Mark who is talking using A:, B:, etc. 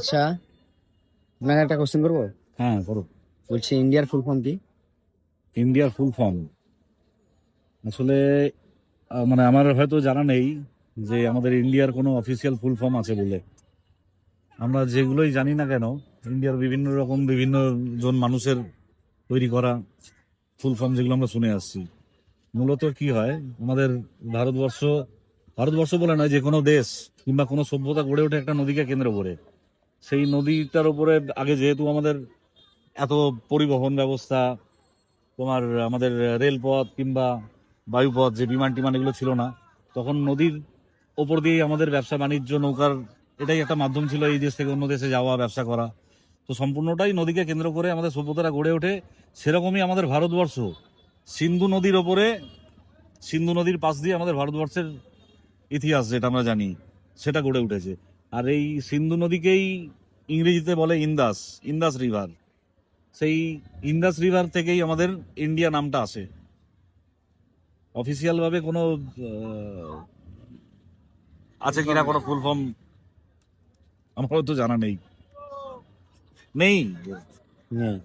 A: আচ্ছা, আপনাকে একটা কোশ্চেন করবো।
B: হ্যাঁ, করো।
A: বলছি ইন্ডিয়ার ফুল ফর্ম কি?
B: ইন্ডিয়ার ফুল ফর্ম আসলে মানে আমার হয়তো জানা নেই যে আমাদের ইন্ডিয়ার কোনো অফিসিয়াল ফুল ফর্ম আছে বলে। আমরা যেগুলোই জানি না কেন, ইন্ডিয়ার বিভিন্ন রকম বিভিন্ন জন মানুষের তৈরি করা ফুল ফর্ম যেগুলো আমরা শুনে আসছি। মূলত কি হয়, আমাদের ভারতবর্ষ ভারতবর্ষ বলে নয়, যে কোনো দেশ কিংবা কোনো সভ্যতা গড়ে ওঠে একটা নদীকে কেন্দ্র করে। সেই নদীটার উপরে আগে যেহেতু আমাদের এত পরিবহন ব্যবস্থা, তোমার আমাদের রেলপথ কিংবা বায়ুপথ, যে বিমান টিমান এগুলো ছিল না, তখন নদীর ওপর দিয়েই আমাদের ব্যবসা বাণিজ্য, নৌকার এটাই একটা মাধ্যম ছিল এই দেশ থেকে অন্য দেশে যাওয়া, ব্যবসা করা। তো সম্পূর্ণটাই নদীকে কেন্দ্র করে আমাদের সভ্যতারা গড়ে ওঠে। সেরকমই আমাদের ভারতবর্ষ সিন্ধু নদীর ওপরে, সিন্ধু নদীর পাশ দিয়ে আমাদের ভারতবর্ষের ইতিহাস যেটা আমরা জানি সেটা গড়ে উঠেছে। আর এই সিন্ধু নদীকেই ইংরেজিতে বলে ইন্দাস, ইন্দাস রিভার। সেই ইন্দাস রিভার থেকেই আমাদের ইন্ডিয়া নামটা আসে। অফিসিয়াল ভাবে কোনো আছে কিনা কোনো ফুল ফর্ম আমারও তো জানা নেই। নেই।
A: নেই।